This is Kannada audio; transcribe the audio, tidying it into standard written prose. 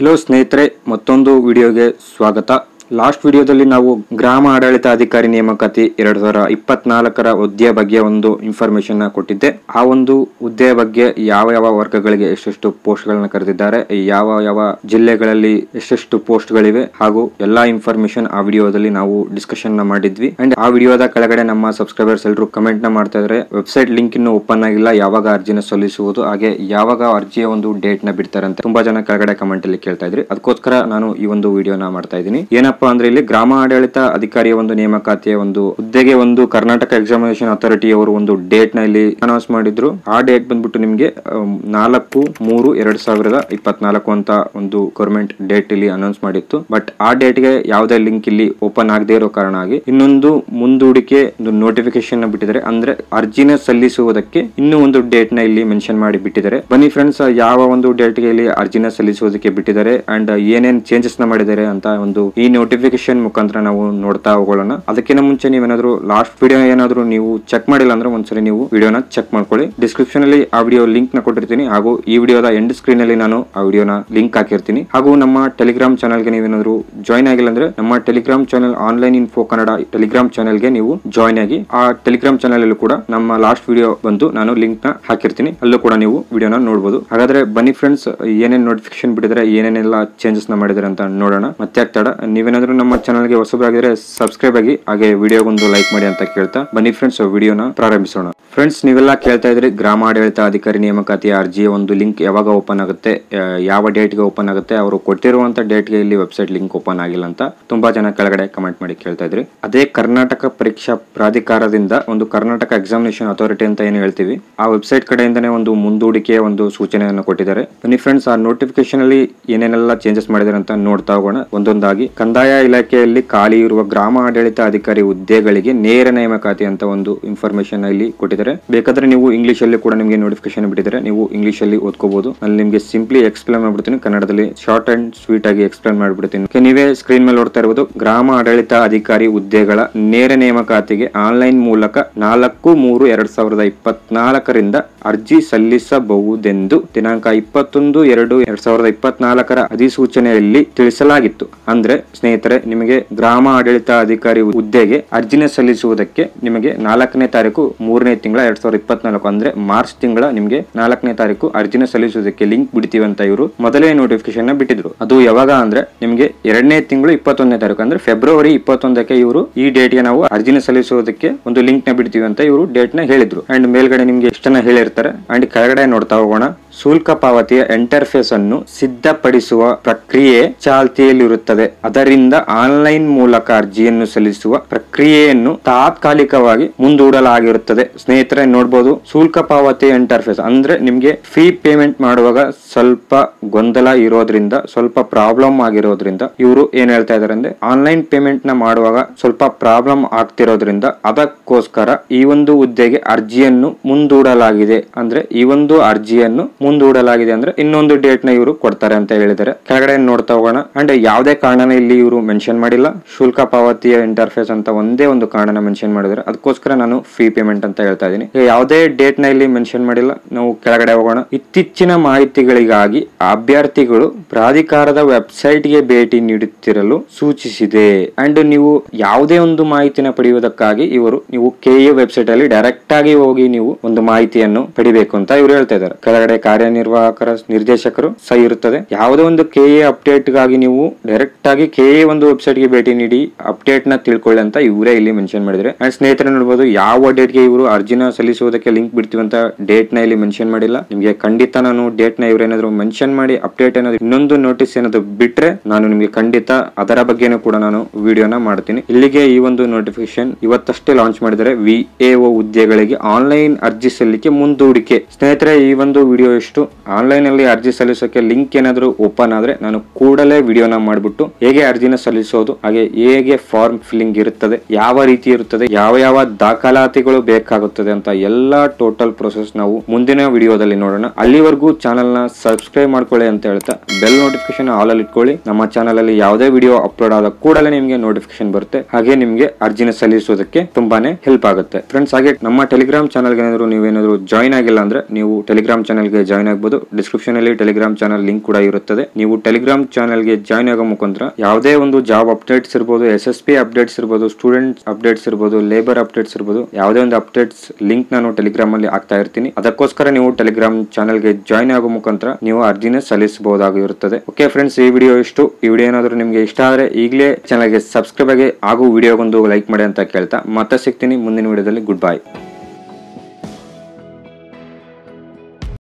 ಹಲೋ ಸ್ನೇಹಿತರೆ, ಮತ್ತೊಂದು ವಿಡಿಯೋಗೆ ಸ್ವಾಗತ. ಲಾಸ್ಟ್ ವಿಡಿಯೋದಲ್ಲಿ ನಾವು ಗ್ರಾಮ ಆಡಳಿತ ಅಧಿಕಾರಿ ನೇಮಕಾತಿ 2024ರ ಹುದ್ದೆಯ ಬಗ್ಗೆ ಒಂದು ಇನ್ಫಾರ್ಮೇಶನ್ ಕೊಟ್ಟಿದ್ದೆ. ಆ ಒಂದು ಹುದ್ದೆಯ ಬಗ್ಗೆ ಯಾವ ಯಾವ ವರ್ಗಗಳಿಗೆ ಎಷ್ಟೆಷ್ಟು ಪೋಸ್ಟ್ ಗಳನ್ನ ಕರೆದಿದ್ದಾರೆ, ಯಾವ ಜಿಲ್ಲೆಗಳಲ್ಲಿ ಎಷ್ಟೆಷ್ಟು ಪೋಸ್ಟ್ ಗಳಿವೆ ಹಾಗೂ ಎಲ್ಲಾ ಇನ್ಫಾರ್ಮೇಶನ್ ಆ ವಿಡಿಯೋದಲ್ಲಿ ನಾವು ಡಿಸ್ಕಷನ್ ಮಾಡಿದ್ವಿ. ಅಂಡ್ ಆ ವಿಡಿಯೋದ ಕೆಳಗಡೆ ನಮ್ಮ ಸಬ್ಸ್ಕ್ರೈಬರ್ಸ್ ಎಲ್ಲರೂ ಕಮೆಂಟ್ ನ ಮಾಡ್ತಾ ಇದ್ದಾರೆ, ವೆಬ್ಸೈಟ್ ಲಿಂಕ್ ಇನ್ನು ಓಪನ್ ಆಗಿಲ್ಲ, ಯಾವಾಗ ಅರ್ಜಿನ ಸಲ್ಲಿಸುವುದು, ಹಾಗೆ ಯಾವಾಗ ಅರ್ಜಿಯ ಒಂದು ಡೇಟ್ ನ ಬಿಡ್ತಾರೆ ಅಂತ ತುಂಬಾ ಜನ ಕೆಳಗಡೆ ಕಮೆಂಟ್ ಅಲ್ಲಿ ಕೇಳ್ತಾ ಇದ್ರಿ. ಅದಕ್ಕೋಸ್ಕರ ನಾನು ಈ ಒಂದು ವಿಡಿಯೋನ ಮಾಡ್ತಾ ಇದ್ದೀನಿ. ಏನಪ್ಪಾ ಅಂದ್ರೆ ಇಲ್ಲಿ ಗ್ರಾಮ ಆಡಳಿತ ಅಧಿಕಾರಿಯ ಒಂದು ನೇಮಕಾತಿಯ ಒಂದು ಹುದ್ದೆಗೆ ಒಂದು ಕರ್ನಾಟಕ ಎಕ್ಸಾಮಿನೇಷನ್ ಅಥಾರಿಟಿ ಅವರು ಒಂದು ಡೇಟ್ ನ ಇಲ್ಲಿ ಅನೌನ್ಸ್ ಮಾಡಿದ್ರು. ಆ ಡೇಟ್ ಬಂದ್ಬಿಟ್ಟು ನಿಮ್ಗೆ 4/3/2024 ಅಂತ ಒಂದು ಗವರ್ಮೆಂಟ್ ಡೇಟ್ ಇಲ್ಲಿ ಅನೌನ್ಸ್ ಮಾಡಿತ್ತು. ಬಟ್ ಆ ಡೇಟ್ ಗೆ ಯಾವುದೇ ಲಿಂಕ್ ಇಲ್ಲಿ ಓಪನ್ ಆಗದೆ ಇರೋ ಕಾರಣ ಆಗಿ ಇನ್ನೊಂದು ಮುಂದೂಡಿಕೆ ಒಂದು ನೋಟಿಫಿಕೇಶನ್ ಬಿಟ್ಟಿದ್ದಾರೆ. ಅಂದ್ರೆ ಅರ್ಜಿನ ಸಲ್ಲಿಸುವುದಕ್ಕೆ ಇನ್ನೂ ಒಂದು ಡೇಟ್ ನ ಇಲ್ಲಿ ಮೆನ್ಷನ್ ಮಾಡಿ ಬಿಟ್ಟಿದ್ದಾರೆ. ಬನ್ನಿ ಫ್ರೆಂಡ್ಸ್, ಯಾವ ಒಂದು ಡೇಟ್ ಗೆ ಇಲ್ಲಿ ಅರ್ಜಿನ ಸಲ್ಲಿಸುವುದಕ್ಕೆ ಬಿಟ್ಟಿದ್ದಾರೆ ಅಂಡ್ ಏನೇನ್ ಚೇಂಜಸ್ ನ ಮಾಡಿದ್ದಾರೆ ಅಂತ ಒಂದು ಈ ನೋಟಿಫಿಕೇಶನ್ ಮುಖಾಂತರ ನಾವು ನೋಡ್ತಾ ಹೋಗೋಣ. ಅದಕ್ಕಿಂತ ಮುಂಚೆ ನೀವೇನಾದ್ರೂ ಲಾಸ್ಟ್ ವಿಡಿಯೋ ಏನಾದ್ರು ನೀವು ಚೆಕ್ ಮಾಡಿಲ್ಲ ಅಂದ್ರೆ ಒಂದ್ಸರಿ ನೀವು ವಿಡಿಯೋನ ಚೆಕ್ ಮಾಡ್ಕೊಳ್ಳಿ. ಡಿಸ್ಕ್ರಿಪ್ಷನ್ ಅಲ್ಲಿ ಆ ವಿಡಿಯೋ ಲಿಂಕ್ ನ ಕೊಟ್ಟಿರ್ತೀನಿ, ಹಾಗೂ ಈ ವಿಡಿಯೋದ ಎಂಡ್ ಸ್ಕ್ರೀನ್ ಅಲ್ಲಿ ನಾನು ಆ ವಿಡಿಯೋನ ಲಿಂಕ್ ಹಾಕಿರ್ತೀನಿ. ಹಾಗೂ ನಮ್ಮ ಟೆಲಿಗ್ರಾಮ್ ಚಾನಲ್ ಗೆ ನೀವೇನಾದ್ರು ಜಾಯ್ನ್ ಆಗಿಲ್ಲ ಅಂದ್ರೆ ನಮ್ಮ Telegram channel online info Kannada Telegram channel ಗೆ ನೀವು ಜಾಯ್ನ್ ಆಗಿ ಆ ಟೆಲಿಗ್ರಾಮ್ ಚಾನಲ್ ಅಲ್ಲೂ ಕೂಡ ನಮ್ಮ ಲಾಸ್ಟ್ ವಿಡಿಯೋ ಬಂದು ನಾನು ಲಿಂಕ್ ನ ಹಾಕಿರ್ತೀನಿ, ಅಲ್ಲೂ ಕೂಡ ನೀವು ವಿಡಿಯೋನ ನೋಡಬಹುದು. ಹಾಗಾದ್ರೆ ಬನ್ನಿ ಫ್ರೆಂಡ್ಸ್, ಏನೇನ್ ನೋಟಿಫಿಕೇಶನ್ ಬಿಟ್ಟಿದ್ರೆ ಏನೇನೆಲ್ಲ ಚೇಂಜಸ್ ನ ಮಾಡಿದ್ರೆ ಅಂತ ನೋಡೋಣ. ಮತ್ತೆ ಆಗ್ತಾಡ ನೀವೇನಾದ್ರೂ ನಮ್ಮ ಚಾನಲ್ ಗೆ ಹೊಸಬರಾಗಿದ್ರೆ ಸಬ್ಸ್ಕ್ರೈಬ್ ಆಗಿ, ಹಾಗೆ ವಿಡಿಯೋಗೊಂದು ಲೈಕ್ ಮಾಡಿ ಅಂತ ಕೇಳ್ತಾ ಬನ್ನಿ ಫ್ರೆಂಡ್ಸ್ ವಿಡಿಯೋನ ಪ್ರಾರಂಭಿಸೋಣ. ಫ್ರೆಂಡ್ಸ್, ನೀವೆಲ್ಲ ಕೇಳ್ತಾ ಇದ್ರಿ ಗ್ರಾಮ ಆಡಳಿತ ಅಧಿಕಾರಿ ನೇಮಕಾತಿಯ ಅರ್ಜಿಯ ಒಂದು ಲಿಂಕ್ ಯಾವಾಗ ಓಪನ್ ಆಗುತ್ತೆ, ಯಾವ ಡೇಟ್ ಗೆ ಓಪನ್ ಆಗುತ್ತೆ, ಅವರು ಕೊಟ್ಟಿರುವಂತ ಡೇಟ್ ಗೆ ಇಲ್ಲಿ ವೆಬ್ಸೈಟ್ ಲಿಂಕ್ ಓಪನ್ ಆಗಿಲ್ಲ ಅಂತ ತುಂಬಾ ಜನ ಕೆಳಗಡೆ ಕಮೆಂಟ್ ಮಾಡಿ ಕೇಳ್ತಾ ಇದ್ರಿ. ಅದೇ ಕರ್ನಾಟಕ ಪರೀಕ್ಷಾ ಪ್ರಾಧಿಕಾರದಿಂದ ಒಂದು ಕರ್ನಾಟಕ ಎಕ್ಸಾಮಿನೇಷನ್ ಅಥಾರಿಟಿ ಅಂತ ಏನು ಹೇಳ್ತೀವಿ, ಆ ವೆಬ್ಸೈಟ್ ಕಡೆಯಿಂದನೇ ಒಂದು ಮುಂದೂಡಿಕೆಯ ಒಂದು ಸೂಚನೆಯನ್ನು ಕೊಟ್ಟಿದ್ದಾರೆ. ಬನ್ನಿ ಫ್ರೆಂಡ್ಸ್, ಆ ನೋಟಿಫಿಕೇಶನ್ ಅಲ್ಲಿ ಏನೇನೆಲ್ಲ ಚೇಂಜಸ್ ಮಾಡಿದ್ದಾರೆ ಅಂತ ನೋಡ್ತಾ ಹೋಗೋಣ ಒಂದೊಂದಾಗಿ. ಕಂದಾಯ ಇಲಾಖೆಯಲ್ಲಿ ಖಾಲಿ ಇರುವ ಗ್ರಾಮ ಆಡಳಿತ ಅಧಿಕಾರಿ ಹುದ್ದೆಗಳಿಗೆ ನೇರ ನೇಮಕಾತಿ ಅಂತ ಒಂದು ಇನ್ಫಾರ್ಮೇಶನ್ ಇಲ್ಲಿ ಕೊಟ್ಟಿದ್ದಾರೆ. ಬೇಕಾದ್ರೆ ನೀವು ಇಂಗ್ಲಿಷ್ ಅಲ್ಲಿ ಕೂಡ ನಿಮಗೆ ನೋಟಿಫಿಕೇಶನ್ ಬಿಟ್ಟಿದ್ದಾರೆ, ನೀವು ಇಂಗ್ಲಿಷ್ ಅಲ್ಲಿ ಓದ್ಕೋಬಹುದು. ಅಲ್ಲಿ ನಿಮಗೆ ಸಿಂಪ್ಲಿ ಎಕ್ಸ್ಪ್ಲೇನ್ ಮಾಡ್ಬಿಡ್ತೀನಿ, ಕನ್ನಡದಲ್ಲಿ ಶಾರ್ಟ್ ಅಂಡ್ ಸ್ವೀಟ್ ಆಗಿ ಎಕ್ಸ್ಪ್ಲೇನ್ ಮಾಡ್ಬಿಡ್ತೀನಿ. ನೀವೇ ಸ್ಕ್ರೀನ್ ಮೇಲೆ ನೋಡ್ತಾ ಇರಬಹುದು, ಗ್ರಾಮ ಆಡಳಿತ ಅಧಿಕಾರಿ ಹುದ್ದೆಗಳ ನೇರ ನೇಮಕಾತಿಗೆ ಆನ್ಲೈನ್ ಮೂಲಕ 4/3/2024ರಿಂದ ಅರ್ಜಿ ಸಲ್ಲಿಸಬಹುದೆಂದು ದಿನಾಂಕ 21/2/2024 ಅಧಿಸೂಚನೆಯಲ್ಲಿ ತಿಳಿಸಲಾಗಿತ್ತು. ಅಂದ್ರೆ ಸ್ನೇಹಿತರೆ, ನಿಮಗೆ ಗ್ರಾಮ ಆಡಳಿತ ಅಧಿಕಾರಿ ಹುದ್ದೆಗೆ ಅರ್ಜಿನ ಸಲ್ಲಿಸುವುದಕ್ಕೆ ನಿಮಗೆ 4ನೇ ತಾರೀಕು 3ನೇ ತಿಂಗಳ 2024 ಅಂದ್ರೆ ಮಾರ್ಚ್ ತಿಂಗಳ ನಿಮಗೆ 4ನೇ ತಾರೀಕು ಅರ್ಜಿನ ಸಲ್ಲಿಸುವುದಕ್ಕೆ ಲಿಂಕ್ ಬಿಡ್ತೀವಿ ಅಂತ ಇವರು ಮೊದಲೇ ನೋಟಿಫಿಕೇಶನ್ ನ ಬಿಟ್ಟಿದ್ರು. ಅದು ಯಾವಾಗ ಅಂದ್ರೆ ನಿಮಗೆ 2ನೇ ತಿಂಗಳು 21ನೇ ತಾರೀಕು ಅಂದ್ರೆ ಫೆಬ್ರವರಿ 21ಕ್ಕೆ ಇವರು ಈ ಡೇಟ್ ಗೆ ನಾವು ಅರ್ಜಿನ ಸಲ್ಲಿಸುವುದಕ್ಕೆ ಒಂದು ಲಿಂಕ್ ನ ಬಿಡ್ತೀವಿ ಅಂತ ಇವರು ಡೇಟ್ ನ ಹೇಳಿದ್ರು. ಅಂಡ್ ಮೇಲ್ಗಡೆ ನಿಮ್ಗೆ ಎಷ್ಟನ್ನ ಹೇಳಿರ್ತಾರೆ. ಅಂಡ್ ಕೆಳಗಡೆ ನೋಡ್ತಾ ಹೋಗೋಣ, ಶುಲ್ಕ ಪಾವತಿಯ ಇಂಟರ್ಫೇಸ್ ಅನ್ನು ಸಿದ್ಧಪಡಿಸುವ ಪ್ರಕ್ರಿಯೆ ಚಾಲ್ತಿಯಲ್ಲಿರುತ್ತದೆ. ಅದರಿಂದ ಆನ್ಲೈನ್ ಮೂಲಕ ಅರ್ಜಿಯನ್ನು ಸಲ್ಲಿಸುವ ಪ್ರಕ್ರಿಯೆಯನ್ನು ತಾತ್ಕಾಲಿಕವಾಗಿ ಮುಂದೂಡಲಾಗಿರುತ್ತದೆ. ಸ್ನೇಹಿತರೆ ನೋಡಬಹುದು, ಶುಲ್ಕ ಪಾವತಿಯ ಇಂಟರ್ಫೇಸ್ ಅಂದ್ರೆ ನಿಮ್ಗೆ ಫೀ ಪೇಮೆಂಟ್ ಮಾಡುವಾಗ ಸ್ವಲ್ಪ ಗೊಂದಲ ಇರೋದ್ರಿಂದ, ಸ್ವಲ್ಪ ಪ್ರಾಬ್ಲಮ್ ಆಗಿರೋದ್ರಿಂದ ಇವರು ಏನ್ ಹೇಳ್ತಾ ಇದಾರೆ ಅಂದ್ರೆ ಆನ್ಲೈನ್ ಪೇಮೆಂಟ್ ನ ಮಾಡುವಾಗ ಸ್ವಲ್ಪ ಪ್ರಾಬ್ಲಮ್ ಆಗ್ತಿರೋದ್ರಿಂದ ಅದಕ್ಕೋಸ್ಕರ ಈ ಒಂದು ಹುದ್ದೆಗೆ ಅರ್ಜಿಯನ್ನು ಮುಂದೂಡಲಾಗಿದೆ. ಅಂದ್ರೆ ಈ ಒಂದು ಅರ್ಜಿಯನ್ನು ಮುಂದೂಡಲಾಗಿದೆ ಅಂದ್ರೆ ಇನ್ನೊಂದು ಡೇಟ್ ನ ಇವರು ಕೊಡ್ತಾರೆ ಅಂತ ಹೇಳಿದ್ದಾರೆ. ಕೆಳಗಡೆ ನೋಡ್ತಾ ಹೋಗೋಣ. ಅಂಡ್ ಯಾವುದೇ ಕಾರಣನ ಇಲ್ಲಿ ಇವರು ಮೆನ್ಷನ್ ಮಾಡಿಲ್ಲ, ಶುಲ್ಕ ಪಾವತಿಯ ಇಂಟರ್ಫೇಸ್ ಅಂತ ಒಂದೇ ಒಂದು ಕಾರಣ ಮೆನ್ಷನ್ ಮಾಡಿದ್ದಾರೆ. ಅದಕ್ಕೋಸ್ಕರ ನಾನು ಫೀ ಪೇಮೆಂಟ್ ಅಂತ ಹೇಳ್ತಾ ಇದ್ದೀನಿ. ಯಾವುದೇ ಡೇಟ್ ನ ಇಲ್ಲಿ ಮೆನ್ಷನ್ ಮಾಡಿಲ್ಲ. ನಾವು ಕೆಳಗಡೆ ಹೋಗೋಣ. ಇತ್ತೀಚಿನ ಮಾಹಿತಿಗಳಿಗಾಗಿ ಅಭ್ಯರ್ಥಿಗಳು ಪ್ರಾಧಿಕಾರದ ವೆಬ್ಸೈಟ್ ಗೆ ಭೇಟಿ ನೀಡುತ್ತಿರಲು ಸೂಚಿಸಿದೆ. ಅಂಡ್ ನೀವು ಯಾವುದೇ ಒಂದು ಮಾಹಿತಿನ ಪಡೆಯುವುದಕ್ಕಾಗಿ ನೀವು ಕೆಎ ವೆಬ್ಸೈಟ್ ಅಲ್ಲಿ ಡೈರೆಕ್ಟ್ ಆಗಿ ಹೋಗಿ ನೀವು ಒಂದು ಮಾಹಿತಿಯನ್ನು ಪಡಿಬೇಕು ಅಂತ ಇವರು ಹೇಳ್ತಾ ಇದ್ದಾರೆ. ಕೆಳಗಡೆ ಕಾರ್ಯನಿರ್ವಾಹಕರ ನಿರ್ದೇಶಕರು ಸಹಿ ಇರುತ್ತದೆ. ಯಾವುದೇ ಒಂದು ಕೆಎ ಅಪ್ಡೇಟ್ ಗಾಗಿ ನೀವು ಡೈರೆಕ್ಟ್ ಆಗಿ ಕೆಎ ಒಂದು ವೆಬ್ಸೈಟ್ ಗೆ ಭೇಟಿ ನೀಡಿ ಅಪ್ಡೇಟ್ ನ ತಿಳ್ಕೊಳ್ಳಿ ಅಂತ ಇವರೇ ಇಲ್ಲಿ ಮೆನ್ಷನ್ ಮಾಡಿದ್ರೆ. ಅಂಡ್ ಸ್ನೇಹಿತರೆ ನೋಡಬಹುದು, ಯಾವ ಡೇಟ್ ಗೆ ಇವರು ಅರ್ಜಿನ ಸಲ್ಲಿಸುವುದಕ್ಕೆ ಲಿಂಕ್ ಬಿಡ್ತೀವಿ ಅಂತ ಡೇಟ್ ನ ಇಲ್ಲಿ ಮೆನ್ಷನ್ ಮಾಡಿಲ್ಲ. ನಿಮ್ಗೆ ಖಂಡಿತ ನಾನು ಡೇಟ್ ನ ಇವ್ರೇನಾದ್ರು ಮೆನ್ಷನ್ ಮಾಡಿ ಅಪ್ಡೇಟ್ ಏನಾದ್ರು ಇನ್ನೊಂದು ನೋಟಿಸ್ ಏನಾದ್ರು ಬಿಟ್ರೆ ನಾನು ನಿಮ್ಗೆ ಖಂಡಿತ ಅದರ ಬಗ್ಗೆನೂ ಕೂಡ ನಾನು ವಿಡಿಯೋನ ಮಾಡ್ತೀನಿ. ಇಲ್ಲಿಗೆ ಈ ಒಂದು ನೋಟಿಫಿಕೇಶನ್ ಇವತ್ತಷ್ಟೇ ಲಾಂಚ್ ಮಾಡಿದರೆ ವಿಎಒ ಹುದ್ದೆಗಳಿಗೆ ಆನ್ಲೈನ್ ಅರ್ಜಿ ಸಲ್ಲಿಕೆ ಮುಂದೂಡಿಕೆ. ಸ್ನೇಹಿತರೆ, ಈ ಒಂದು ವಿಡಿಯೋ ಎಷ್ಟು ಆನ್ಲೈನ್ ಅಲ್ಲಿ ಅರ್ಜಿ ಸಲ್ಲಿಸೋಕೆ ಲಿಂಕ್ ಏನಾದ್ರು ಓಪನ್ ಆದ್ರೆ ನಾನು ಕೂಡಲೇ ವಿಡಿಯೋನ ಮಾಡ್ಬಿಟ್ಟು ಹೇಗೆ ಅರ್ಜಿನ ಅರ್ಜಿನ ಸಲ್ಲಿಸೋದು, ಹಾಗೆ ಹೇಗೆ ಫಾರ್ಮ್ ಫಿಲ್ಲಿಂಗ್ ಇರುತ್ತದೆ, ಯಾವ ರೀತಿ ಇರುತ್ತದೆ, ಯಾವ ಯಾವ ದಾಖಲಾತಿಗಳು ಬೇಕಾಗುತ್ತದೆ ಅಂತ ಎಲ್ಲಾ ಟೋಟಲ್ ಪ್ರೊಸೆಸ್ ನಾವು ಮುಂದಿನ ವಿಡಿಯೋದಲ್ಲಿ ನೋಡೋಣ. ಅಲ್ಲಿವರೆಗೂ ಚಾನೆಲ್ ನ ಸಬ್ಸ್ಕ್ರೈಬ್ ಮಾಡ್ಕೊಳ್ಳಿ ಅಂತ ಹೇಳ್ತಾ ಬೆಲ್ ನೋಟಿಫಿಕೇಶನ್ ಆಲ್ ಅಲ್ಲಿ ಇಟ್ಕೊಳ್ಳಿ. ನಮ್ಮ ಚಾನೆಲ್ ಅಲ್ಲಿ ಯಾವುದೇ ವಿಡಿಯೋ ಅಪ್ಲೋಡ್ ಆದ ಕೂಡಲೇ ನಿಮಗೆ ನೋಟಿಫಿಕೇಶನ್ ಬರುತ್ತೆ. ಹಾಗೆ ನಿಮಗೆ ಅರ್ಜಿನ ಸಲ್ಲಿಸೋದಕ್ಕೆ ತುಂಬಾನೇ ಹೆಲ್ಪ್ ಆಗುತ್ತೆ ಫ್ರೆಂಡ್ಸ್. ಹಾಗೆ ನಮ್ಮ ಟೆಲಿಗ್ರಾಮ್ ಚಾನಲ್ ಏನಾದ್ರು ನೀವೇನಾದ್ರು ಜಾಯ್ನ್ ಆಗಿಲ್ಲ ಅಂದ್ರೆ ನೀವು ಟೆಲಿಗ್ರಾಮ್ ಚಾನಲ್ ಗೆ ಜಾಯ್ನ್ ಆಗಬಹುದು. ಡಿಸ್ಕ್ರಿಪ್ಷನ್ ಅಲ್ಲಿ ಟೆಲಿಗ್ರಾಮ್ ಚಾನಲ್ ಲಿಂಕ್ ಕೂಡ ಇರುತ್ತದೆ. ನೀವು ಟೆಲಿಗ್ರಾಮ್ ಚಾನಲ್ ಗೆ ಜಾಯ್ನ್ ಆಗೋ ಮುಖಾಂತರ ಯಾವುದೇ ಒಂದು ಜಾಬ್ ಅಪ್ಡೇಟ್ಸ್ ಇರಬಹುದು, SSP ಅಪ್ಡೇಟ್ಸ್ ಇರಬಹುದು, ಸ್ಟೂಡೆಂಟ್ ಅಪ್ಡೇಟ್ಸ್ ಇರಬಹುದು, ಲೇಬರ್ ಅಪ್ಡೇಟ್ಸ್ ಇರಬಹುದು, ಯಾವುದೇ ಒಂದು ಅಪ್ಡೇಟ್ಸ್ ಲಿಂಕ್ ನಾನು ಟೆಲಿಗ್ರಾಮ್ ಅಲ್ಲಿ ಆಗ್ತಾ ಇರ್ತೀನಿ. ಅದಕ್ಕೋಸ್ಕರ ನೀವು ಟೆಲಿಗ್ರಾಮ್ ಚಾನಲ್ ಗೆ ಜಾಯ್ನ್ ಆಗೋ ಮುಖಾಂತರ ನೀವು ಅರ್ಜಿನ ಸಲ್ಲಿಸಬಹುದಾಗಿರುತ್ತದೆ. ಓಕೆ ಫ್ರೆಂಡ್ಸ್, ಈ ವಿಡಿಯೋ ಏನಾದರೂ ನಿಮಗೆ ಇಷ್ಟ ಆದ್ರೆ ಈಗಲೇ ಚಾನಲ್ ಗೆ ಸಬ್ಸ್ಕ್ರೈಬ್ ಆಗಿ ಹಾಗೂ ವಿಡಿಯೋಗೊಂದು ಲೈಕ್ ಮಾಡಿ ಅಂತ ಕೇಳ್ತಾ ಮತ್ತೆ ಸಿಗ್ತೀನಿ ಮುಂದಿನ ವಿಡಿಯೋದಲ್ಲಿ. Good bye.